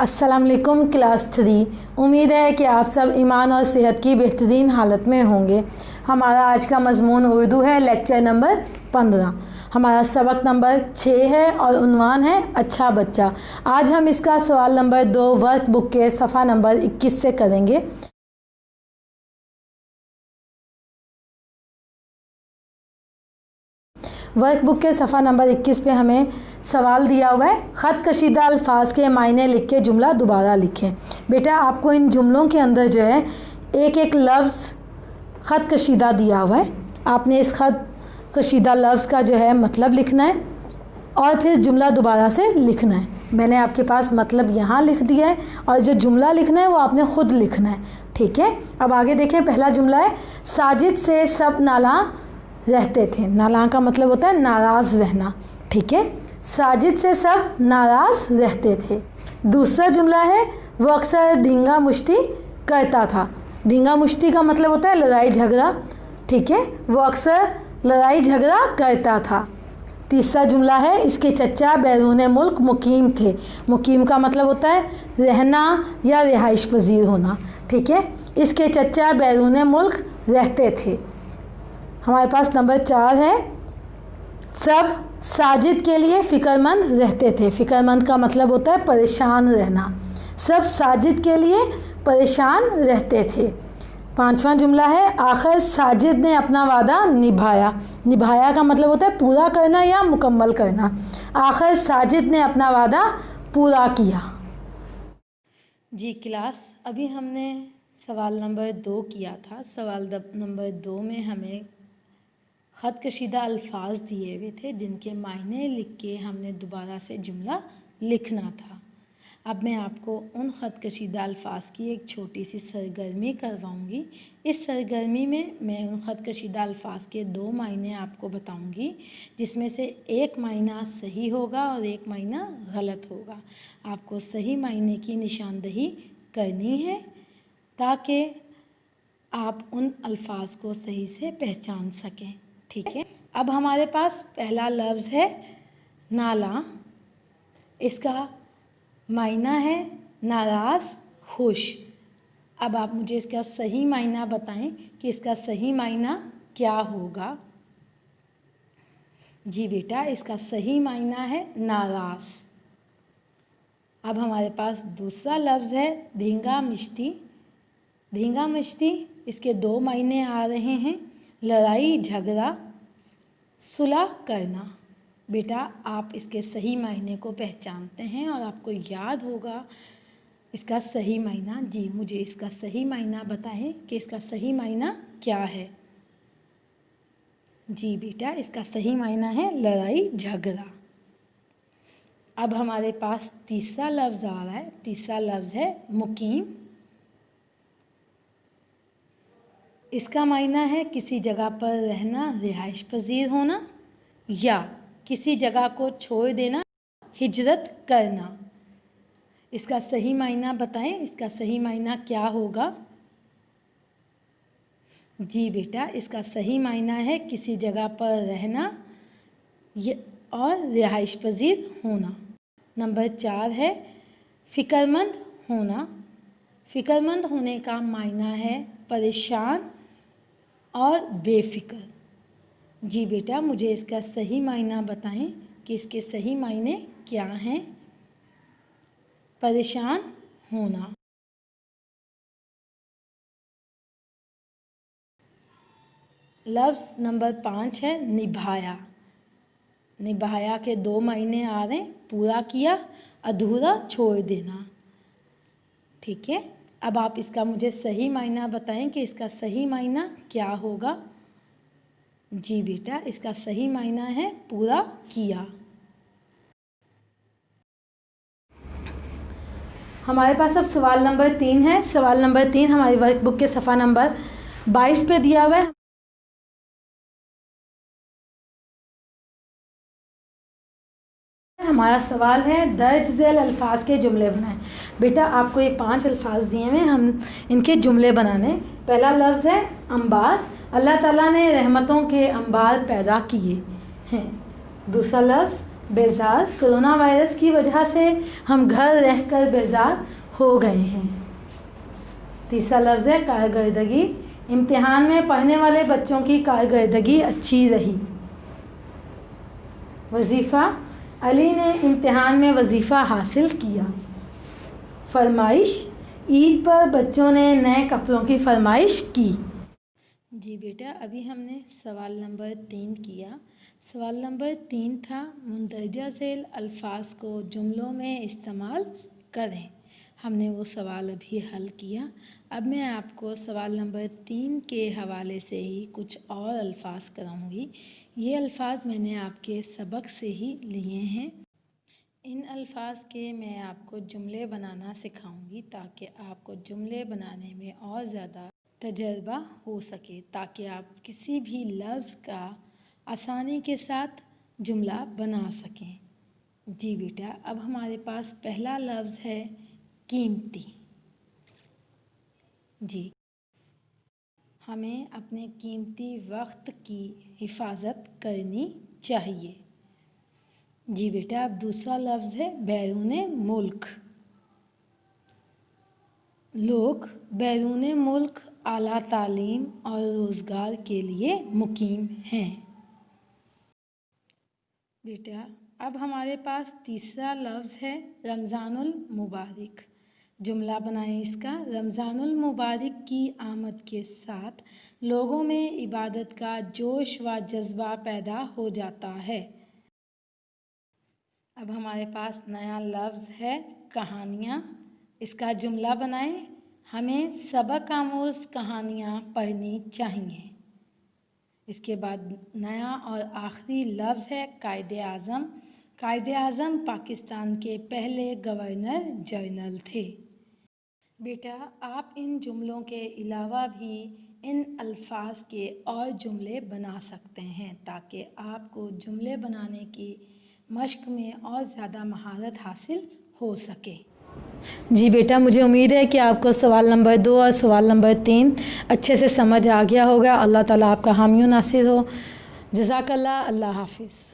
अस्सलाम वालेकुम क्लास 3। उम्मीद है कि आप सब ईमान और सेहत की बेहतरीन हालत में होंगे। हमारा आज का मज़मून उर्दू है, लेक्चर नंबर 15। हमारा सबक नंबर 6 है और उन्वान है अच्छा बच्चा। आज हम इसका सवाल नंबर 2 वर्क बुक के सफ़ा नंबर 21 से करेंगे। वर्कबुक के सफ़ा नंबर 21 पे हमें सवाल दिया हुआ है, ख़त कशीदा अल्फाज के मायने लिख के जुमला दोबारा लिखें। बेटा आपको इन जुमलों के अंदर जो है एक एक लफ्ज़ ख़त कशीदा दिया हुआ है। आपने इस ख़त कशीदा लफ्ज़ का जो है मतलब लिखना है और फिर जुमला दोबारा से लिखना है। मैंने आपके पास मतलब यहाँ लिख दिया है और जो जुमला लिखना है वो आपने ख़ुद लिखना है। ठीक है, अब आगे देखें। पहला जुमला है, साजिद से सब नाला रहते थे। नाला का मतलब होता है नाराज़ रहना। ठीक है, साजिद से सब नाराज़ रहते थे। दूसरा जुमला है, वो अक्सर ढींगा मुश्ती करता था। ढींगा मुश्ती का मतलब होता है लड़ाई झगड़ा। ठीक है, वो अक्सर लड़ाई झगड़ा करता था। तीसरा जुमला है, इसके चचा बैरून मुल्क मुकीम थे। मुकीम का मतलब होता है रहना या रिहाइश पजीर होना। ठीक है, इसके चचा बैरून मुल्क रहते थे। हमारे पास नंबर 4 है, सब साजिद के लिए फ़िक्रमंद रहते थे। फ़िक्रमंद का मतलब होता है परेशान रहना। सब साजिद के लिए परेशान रहते थे। पांचवा जुमला है, आखिर साजिद ने अपना वादा निभाया। निभाया का मतलब होता है पूरा करना या मुकम्मल करना। आखिर साजिद ने अपना वादा पूरा किया। जी क्लास, अभी हमने सवाल नंबर 2 किया था। सवाल नंबर 2 में हमें ख़त कशीदा अल्फाज दिए हुए थे जिनके मायने लिख के हमने दोबारा से जुमला लिखना था। अब मैं आपको उन ख़त कशीदा अल्फाज की एक छोटी सी सरगर्मी करवाऊंगी। इस सरगर्मी में मैं उन ख़त कशीदा अल्फाज के 2 मायने आपको बताऊंगी, जिसमें से एक मायना सही होगा और एक मायना गलत होगा। आपको सही मायने की निशानदही करनी है ताकि आप उन अल्फाज को सही से पहचान सकें। ठीक है, अब हमारे पास पहला लफ्ज़ है नाला। इसका मायना है नाराज़ खुश। अब आप मुझे इसका सही मायना बताएं कि इसका सही मायना क्या होगा। जी बेटा, इसका सही मायना है नाराज़। अब हमारे पास दूसरा लफ्ज़ है धींगा मिश्ती। धींगा मिश्ती, इसके 2 मायने आ रहे हैं, लड़ाई झगड़ा, सुलह करना। बेटा आप इसके सही मायने को पहचानते हैं और आपको याद होगा इसका सही मायना। जी मुझे इसका सही मायना बताएं कि इसका सही मायना क्या है। जी बेटा, इसका सही मायना है लड़ाई झगड़ा। अब हमारे पास तीसरा लफ्ज़ आ रहा है। तीसरा लफ्ज़ है मुकीम। इसका मायना है किसी जगह पर रहना, रिहाइश पजीर होना या किसी जगह को छोड़ देना, हिजरत करना। इसका सही मायना बताएं, इसका सही मायना क्या होगा। जी बेटा, इसका सही मायना है किसी जगह पर रहना और रिहाइश पजीर होना। नंबर 4 है फ़िक्रमंद होना। फ़िक्रमंद होने का मायना है परेशान और बेफिक्र। जी बेटा, मुझे इसका सही मायना बताएं कि इसके सही मायने क्या हैं। परेशान होना। लफ्ज़ नंबर 5 है निभाया। निभाया के 2 मायने आ रहे हैं, पूरा किया, अधूरा छोड़ देना। ठीक है, अब आप इसका मुझे सही मायना बताएं कि इसका सही मायना क्या होगा। जी बेटा, इसका सही मायना है पूरा किया। हमारे पास अब सवाल नंबर 3 है। सवाल नंबर 3 हमारी वर्कबुक के सफ़ा नंबर 22 पे दिया हुआ है। हमारा सवाल है दर्ज झेल अल्फाज के जुमले बनाएं। बेटा आपको ये 5 अल्फाज दिए हुए, हम इनके जुमले बनाने। पहला लफ्ज़ है अंबार। अल्लाह ताला ने रहमतों के अंबार पैदा किए हैं। दूसरा लफ्ज़ बेजार। कोरोना वायरस की वजह से हम घर रहकर बेजार हो गए हैं। तीसरा लफ्ज़ है कारकर्दगी। इम्तिहान में पढ़ने वाले बच्चों की कारकर्दगी अच्छी रही। वजीफ़ा, अली ने इम्तिहान में वजीफ़ा हासिल किया। फरमाइश, ईद पर बच्चों ने नए कपड़ों की फरमाइश की। जी बेटा, अभी हमने सवाल नंबर 3 किया। सवाल नंबर 3 था मुंदरजा झेल अल्फाज को जुमलों में इस्तेमाल करें। हमने वो सवाल अभी हल किया। अब मैं आपको सवाल नंबर 3 के हवाले से ही कुछ और अल्फाज कराऊंगी। ये अल्फाज मैंने आपके सबक से ही लिए हैं। इन अल्फाज के मैं आपको जुमले बनाना सिखाऊंगी ताकि आपको जुमले बनाने में और ज़्यादा तजर्बा हो सके, ताकि आप किसी भी लफ्ज़ का आसानी के साथ जुमला बना सकें। जी बेटा, अब हमारे पास पहला लफ्ज़ है कीमती। जी, हमें अपने कीमती वक्त की हिफाजत करनी चाहिए। जी बेटा, अब दूसरा लफ्ज़ है बैरूने मुल्क। लोग बैरूने मुल्क आला तालीम और रोज़गार के लिए मुकीम हैं। बेटा, अब हमारे पास तीसरा लफ्ज़ है रमज़ानुल मुबारक। जुमला बनाएं इसका। रमज़ानुल मुबारक की आमद के साथ लोगों में इबादत का जोश व जज्बा पैदा हो जाता है। अब हमारे पास नया लफ्ज़ है कहानियाँ। इसका जुमला बनाएं। हमें सबक आमोज़ कहानियाँ पढ़नी चाहिए। इसके बाद नया और आखिरी लफ्ज़ है कायदे आज़म। कायदे आज़म पाकिस्तान के पहले गवर्नर जनरल थे। बेटा, आप इन जुमलों के अलावा भी इन अल्फाज के और जुमले बना सकते हैं ताकि आपको जुमले बनाने की मश्क में और ज़्यादा महारत हासिल हो सके। जी बेटा, मुझे उम्मीद है कि आपको सवाल नंबर 2 और सवाल नंबर 3 अच्छे से समझ आ गया होगा। अल्लाह ताला आपका हामी नासिर हो। जज़ाकल्लाह। अल्लाह हाफिज़।